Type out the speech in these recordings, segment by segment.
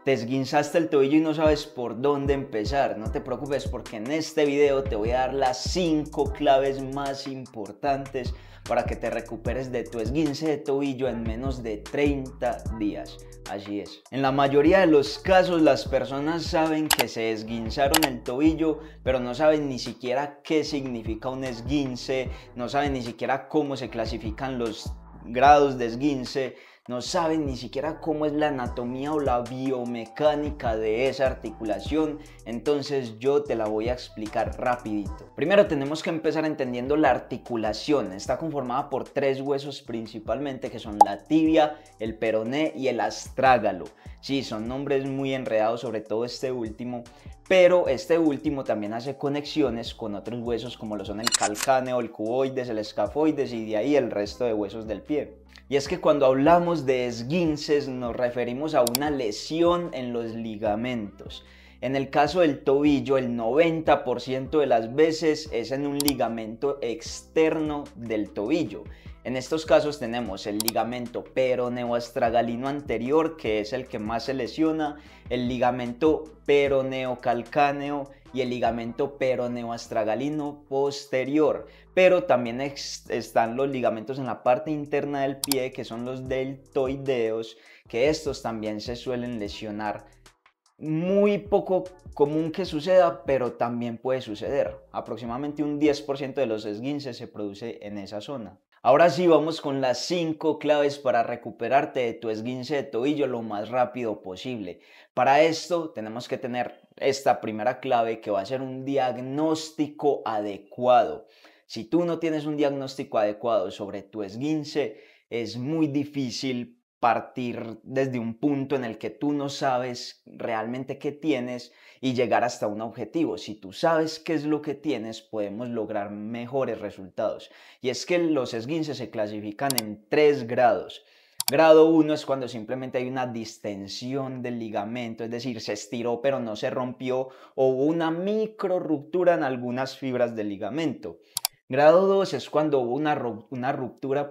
Te esguinzaste el tobillo y no sabes por dónde empezar. No te preocupes porque en este video te voy a dar las 5 claves más importantes para que te recuperes de tu esguince de tobillo en menos de 30 días. Así es. En la mayoría de los casos las personas saben que se esguinzaron el tobillo, pero no saben ni siquiera qué significa un esguince, no saben ni siquiera cómo se clasifican los grados de esguince, no saben ni siquiera cómo es la anatomía o la biomecánica de esa articulación. Entonces yo te la voy a explicar rapidito. Primero tenemos que empezar entendiendo la articulación. Está conformada por 3 huesos principalmente, que son la tibia, el peroné y el astrágalo. Sí, son nombres muy enredados, sobre todo este último, pero este último también hace conexiones con otros huesos como lo son el calcáneo, el cuboides, el escafoides y de ahí el resto de huesos del pie. Y es que cuando hablamos de esguinces nos referimos a una lesión en los ligamentos. En el caso del tobillo, el 90% de las veces es en un ligamento externo del tobillo. En estos casos tenemos el ligamento peroneoastragalino anterior, que es el que más se lesiona, el ligamento peroneocalcáneo y el ligamento peroneoastragalino posterior. Pero también están los ligamentos en la parte interna del pie, que son los deltoideos, que estos también se suelen lesionar. Muy poco común que suceda, pero también puede suceder. Aproximadamente un 10% de los esguinces se produce en esa zona. Ahora sí, vamos con las 5 claves para recuperarte de tu esguince de tobillo lo más rápido posible. Para esto tenemos que tener esta primera clave, que va a ser un diagnóstico adecuado. Si tú no tienes un diagnóstico adecuado sobre tu esguince, es muy difícil partir desde un punto en el que tú no sabes realmente qué tienes y llegar hasta un objetivo. Si tú sabes qué es lo que tienes, podemos lograr mejores resultados. Y es que los esguinces se clasifican en 3 grados. Grado 1 es cuando simplemente hay una distensión del ligamento, es decir, se estiró pero no se rompió, o hubo una micro ruptura en algunas fibras del ligamento. Grado 2 es cuando hubo una ruptura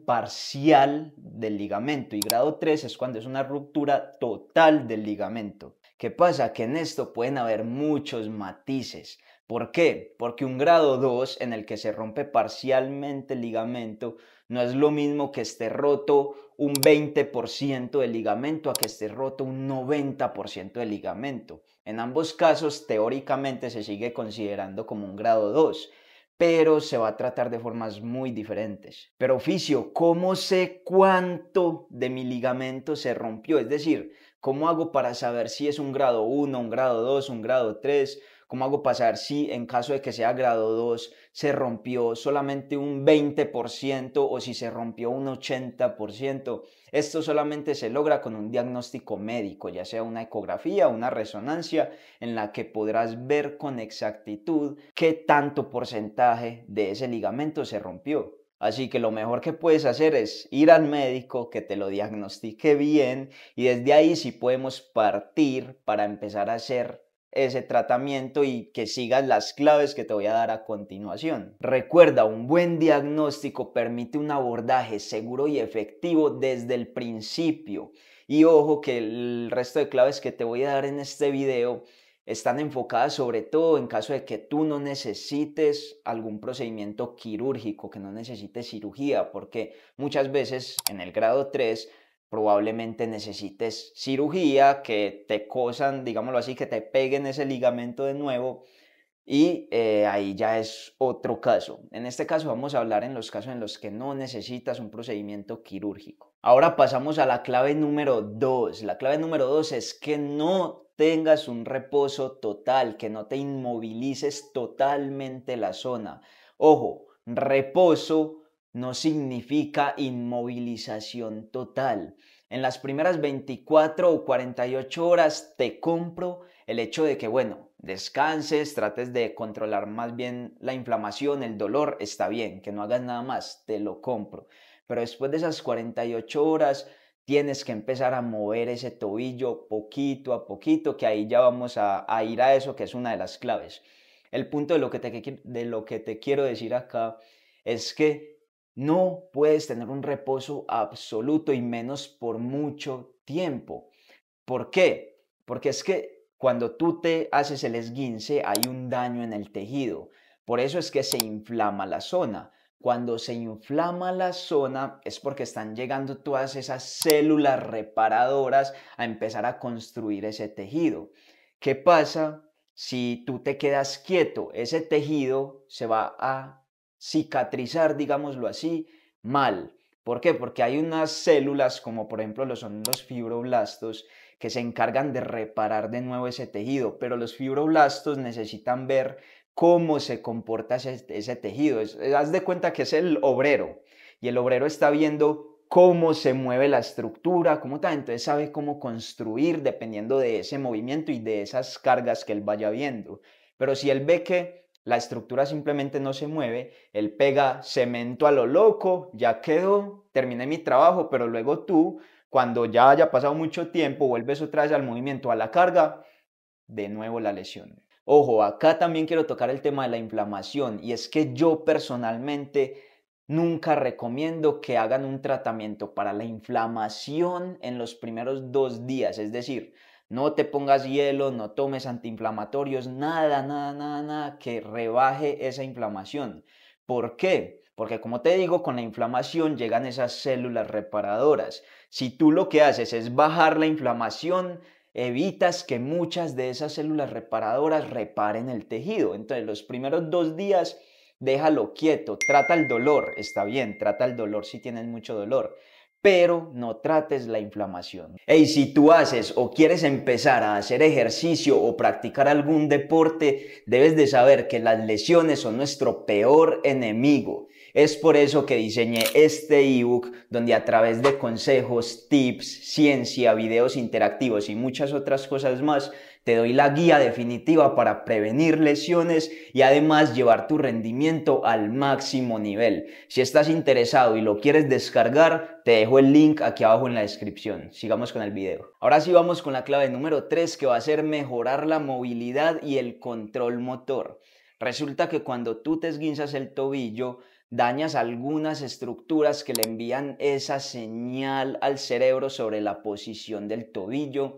parcial del ligamento, y grado 3 es cuando es una ruptura total del ligamento. ¿Qué pasa? Que en esto pueden haber muchos matices. ¿Por qué? Porque un grado 2 en el que se rompe parcialmente el ligamento no es lo mismo que esté roto un 20% del ligamento a que esté roto un 90% del ligamento. En ambos casos, teóricamente se sigue considerando como un grado 2, pero se va a tratar de formas muy diferentes. Pero oficio, ¿cómo sé cuánto de mi ligamento se rompió? Es decir, ¿cómo hago para saber si es un grado 1, un grado 2, un grado 3? ¿Cómo hago para saber si en caso de que sea grado 2 se rompió solamente un 20% o si se rompió un 80%? Esto solamente se logra con un diagnóstico médico, ya sea una ecografía o una resonancia, en la que podrás ver con exactitud qué tanto porcentaje de ese ligamento se rompió. Así que lo mejor que puedes hacer es ir al médico, que te lo diagnostique bien, y desde ahí sí podemos partir para empezar a hacer ese tratamiento y que sigas las claves que te voy a dar a continuación. Recuerda, un buen diagnóstico permite un abordaje seguro y efectivo desde el principio. Y ojo que el resto de claves que te voy a dar en este video están enfocadas sobre todo en caso de que tú no necesites algún procedimiento quirúrgico, que no necesites cirugía, porque muchas veces en el grado 3 probablemente necesites cirugía, que te cosan, digámoslo así, que te peguen ese ligamento de nuevo, y ahí ya es otro caso. En este caso vamos a hablar en los casos en los que no necesitas un procedimiento quirúrgico. Ahora pasamos a la clave número 2. La clave número 2 es que no tengas un reposo total, que no te inmovilices totalmente la zona. Ojo, reposo no significa inmovilización total. En las primeras 24 o 48 horas te compro el hecho de que, bueno, descanses, trates de controlar más bien la inflamación, el dolor, está bien, que no hagas nada más, te lo compro. Pero después de esas 48 horas tienes que empezar a mover ese tobillo poquito a poquito, que ahí ya vamos a ir a eso, que es una de las claves. El punto de lo que te quiero decir acá es que no puedes tener un reposo absoluto, y menos por mucho tiempo. ¿Por qué? Porque es que cuando tú te haces el esguince hay un daño en el tejido. Por eso es que se inflama la zona. Cuando se inflama la zona es porque están llegando todas esas células reparadoras a empezar a construir ese tejido. ¿Qué pasa si tú te quedas quieto? Ese tejido se va a cicatrizar, digámoslo así, mal. ¿Por qué? Porque hay unas células, como por ejemplo son los fibroblastos, que se encargan de reparar de nuevo ese tejido, pero los fibroblastos necesitan ver cómo se comporta ese tejido. Haz de cuenta que es el obrero y el obrero está viendo cómo se mueve la estructura, cómo tal, entonces sabe cómo construir dependiendo de ese movimiento y de esas cargas que él vaya viendo. Pero si él ve que la estructura simplemente no se mueve, él pega cemento a lo loco, ya quedó, terminé mi trabajo, pero luego tú, cuando ya haya pasado mucho tiempo, vuelves otra vez al movimiento, a la carga, de nuevo la lesión. Ojo, acá también quiero tocar el tema de la inflamación y es que yo personalmente nunca recomiendo que hagan un tratamiento para la inflamación en los primeros 2 días, es decir, no te pongas hielo, no tomes antiinflamatorios, nada que rebaje esa inflamación. ¿Por qué? Porque como te digo, con la inflamación llegan esas células reparadoras. Si tú lo que haces es bajar la inflamación, evitas que muchas de esas células reparadoras reparen el tejido. Entonces, los primeros 2 días, déjalo quieto, trata el dolor, está bien, trata el dolor si tienes mucho dolor, pero no trates la inflamación. Y si tú haces o quieres empezar a hacer ejercicio o practicar algún deporte, debes de saber que las lesiones son nuestro peor enemigo. Es por eso que diseñé este ebook donde a través de consejos, tips, ciencia, videos interactivos y muchas otras cosas más te doy la guía definitiva para prevenir lesiones y además llevar tu rendimiento al máximo nivel. Si estás interesado y lo quieres descargar, te dejo el link aquí abajo en la descripción. Sigamos con el video. Ahora sí vamos con la clave número 3, que va a ser mejorar la movilidad y el control motor. Resulta que cuando tú te esguinzas el tobillo, dañas algunas estructuras que le envían esa señal al cerebro sobre la posición del tobillo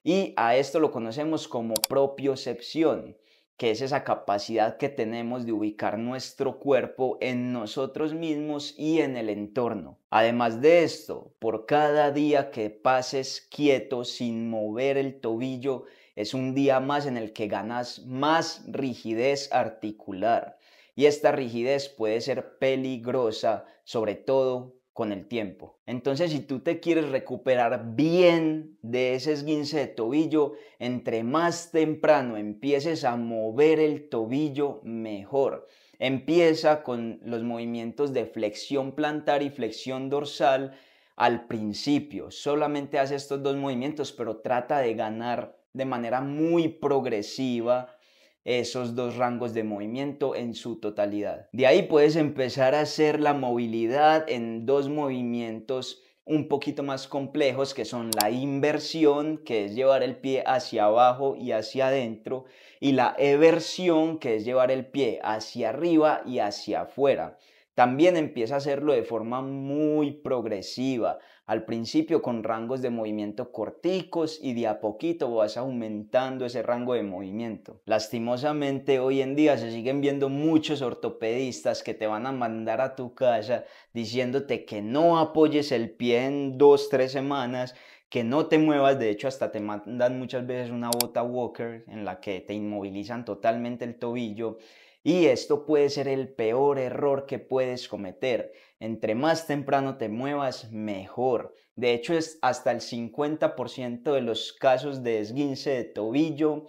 y a esto lo conocemos como propiocepción, que es esa capacidad que tenemos de ubicar nuestro cuerpo en nosotros mismos y en el entorno. Además de esto, por cada día que pases quieto sin mover el tobillo, es un día más en el que ganas más rigidez articular. Y esta rigidez puede ser peligrosa, sobre todo con el tiempo. Entonces, si tú te quieres recuperar bien de ese esguince de tobillo, entre más temprano empieces a mover el tobillo, mejor. Empieza con los movimientos de flexión plantar y flexión dorsal al principio. Solamente haz estos dos movimientos, pero trata de ganar de manera muy progresiva esos dos rangos de movimiento en su totalidad. De ahí puedes empezar a hacer la movilidad en dos movimientos un poquito más complejos, que son la inversión, que es llevar el pie hacia abajo y hacia adentro, y la eversión, que es llevar el pie hacia arriba y hacia afuera. También empieza a hacerlo de forma muy progresiva, al principio con rangos de movimiento corticos y de a poquito vas aumentando ese rango de movimiento. Lastimosamente hoy en día se siguen viendo muchos ortopedistas que te van a mandar a tu casa diciéndote que no apoyes el pie en 2, 3 semanas, que no te muevas. De hecho, hasta te mandan muchas veces una bota walker en la que te inmovilizan totalmente el tobillo. Y esto puede ser el peor error que puedes cometer. Entre más temprano te muevas, mejor. De hecho, es hasta el 50% de los casos de esguince de tobillo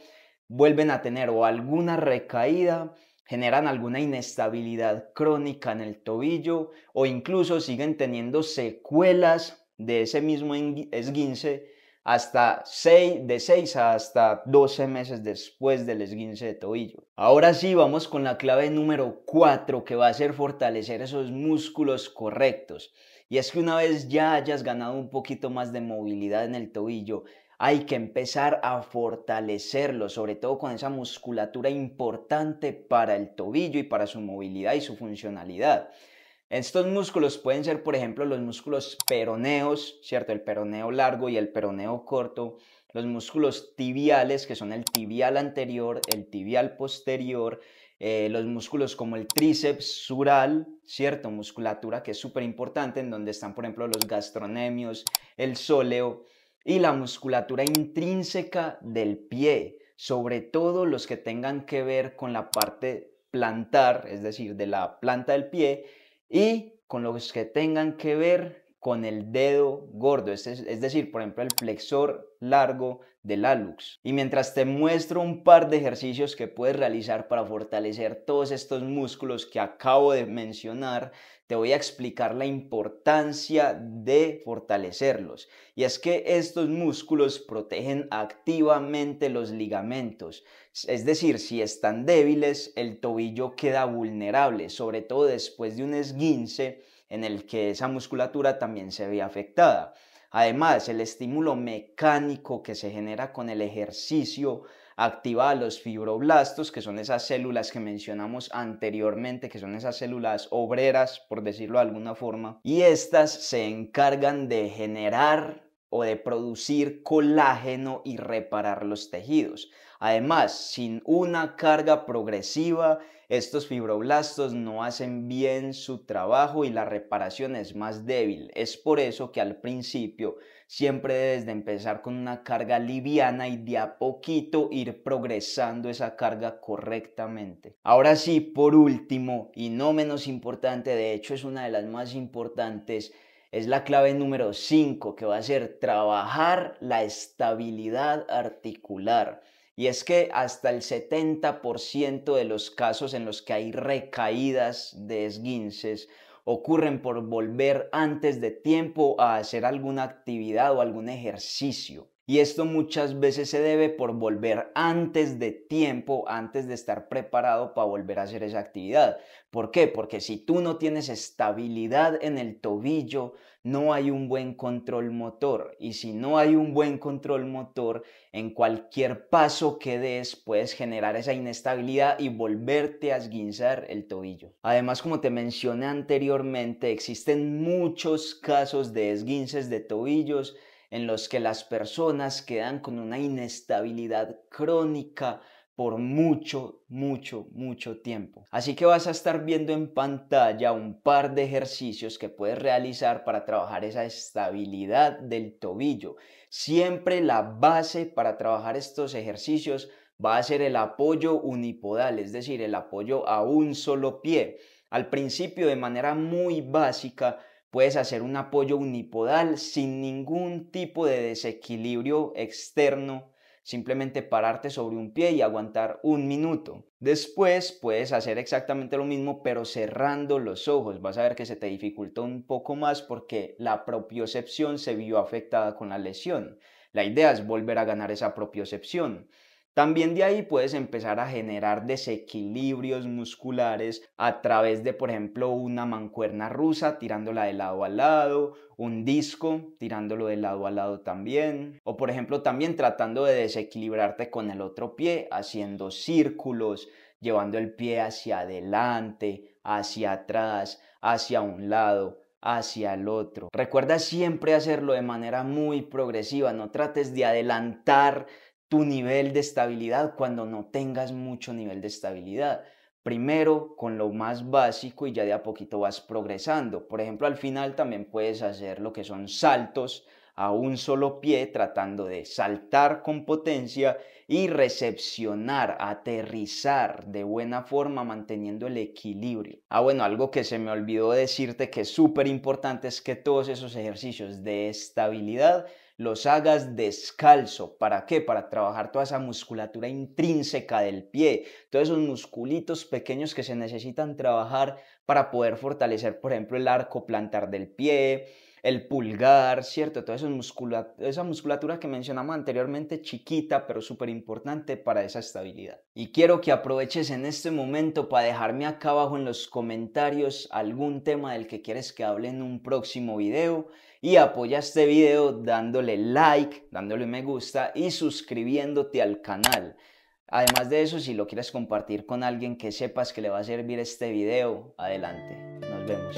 vuelven a tener o alguna recaída, generan alguna inestabilidad crónica en el tobillo o incluso siguen teniendo secuelas de ese mismo esguince hasta de 6 hasta 12 meses después del esguince de tobillo. Ahora sí, vamos con la clave número 4, que va a ser fortalecer esos músculos correctos. Y es que una vez ya hayas ganado un poquito más de movilidad en el tobillo, hay que empezar a fortalecerlo, sobre todo con esa musculatura importante para el tobillo y para su movilidad y su funcionalidad. Estos músculos pueden ser, por ejemplo, los músculos peroneos, ¿cierto? El peroneo largo y el peroneo corto. los músculos tibiales, que son el tibial anterior, el tibial posterior, los músculos como el tríceps sural, ¿cierto? Musculatura que es súper importante, en donde están, por ejemplo, los gastrocnemios, el sóleo, y la musculatura intrínseca del pie, sobre todo los que tengan que ver con la parte plantar, es decir, de la planta del pie, y con los que tengan que ver con el dedo gordo, es decir, por ejemplo, el flexor largo del hallux. Y mientras te muestro un par de ejercicios que puedes realizar para fortalecer todos estos músculos que acabo de mencionar, te voy a explicar la importancia de fortalecerlos. Y es que estos músculos protegen activamente los ligamentos. Es decir, si están débiles, el tobillo queda vulnerable, sobre todo después de un esguince en el que esa musculatura también se ve afectada. Además, el estímulo mecánico que se genera con el ejercicio activa a los fibroblastos, que son esas células que mencionamos anteriormente, que son esas células obreras, por decirlo de alguna forma, y estas se encargan de generar o de producir colágeno y reparar los tejidos. Además, sin una carga progresiva, estos fibroblastos no hacen bien su trabajo y la reparación es más débil. Es por eso que al principio siempre debes de empezar con una carga liviana y de a poquito ir progresando esa carga correctamente. Ahora sí, por último y no menos importante, de hecho es una de las más importantes, es la clave número 5, que va a ser trabajar la estabilidad articular. Y es que hasta el 70% de los casos en los que hay recaídas de esguinces ocurren por volver antes de tiempo a hacer alguna actividad o algún ejercicio. Y esto muchas veces se debe por volver antes de tiempo, antes de estar preparado para volver a hacer esa actividad. ¿Por qué? Porque si tú no tienes estabilidad en el tobillo, no hay un buen control motor. Y si no hay un buen control motor, en cualquier paso que des puedes generar esa inestabilidad y volverte a esguinzar el tobillo. Además, como te mencioné anteriormente, existen muchos casos de esguinces de tobillos en los que las personas quedan con una inestabilidad crónica por mucho tiempo. Así que vas a estar viendo en pantalla un par de ejercicios que puedes realizar para trabajar esa estabilidad del tobillo. Siempre la base para trabajar estos ejercicios va a ser el apoyo unipodal, es decir, el apoyo a un solo pie. Al principio, de manera muy básica, puedes hacer un apoyo unipodal sin ningún tipo de desequilibrio externo, simplemente pararte sobre un pie y aguantar 1 minuto. Después puedes hacer exactamente lo mismo, pero cerrando los ojos. Vas a ver que se te dificulta un poco más porque la propiocepción se vio afectada con la lesión. La idea es volver a ganar esa propiocepción. También de ahí puedes empezar a generar desequilibrios musculares a través de, por ejemplo, una mancuerna rusa tirándola de lado a lado, un disco tirándolo de lado a lado también, o por ejemplo también tratando de desequilibrarte con el otro pie, haciendo círculos, llevando el pie hacia adelante, hacia atrás, hacia un lado, hacia el otro. Recuerda siempre hacerlo de manera muy progresiva, no trates de adelantar tu nivel de estabilidad cuando no tengas mucho nivel de estabilidad. Primero con lo más básico y ya de a poquito vas progresando. Por ejemplo, al final también puedes hacer lo que son saltos a un solo pie, tratando de saltar con potencia y recepcionar, aterrizar de buena forma, manteniendo el equilibrio. Bueno, algo que se me olvidó decirte que es súper importante es que todos esos ejercicios de estabilidad los hagas descalzo. ¿Para qué? Para trabajar toda esa musculatura intrínseca del pie, todos esos musculitos pequeños que se necesitan trabajar para poder fortalecer, por ejemplo, el arco plantar del pie, el pulgar, ¿cierto? Toda esa musculatura que mencionamos anteriormente, chiquita, pero súper importante para esa estabilidad. Y quiero que aproveches en este momento para dejarme acá abajo en los comentarios algún tema del que quieres que hable en un próximo video. Y apoya este video dándole like, dándole me gusta y suscribiéndote al canal. Además de eso, si lo quieres compartir con alguien que sepas que le va a servir este video, adelante. Nos vemos.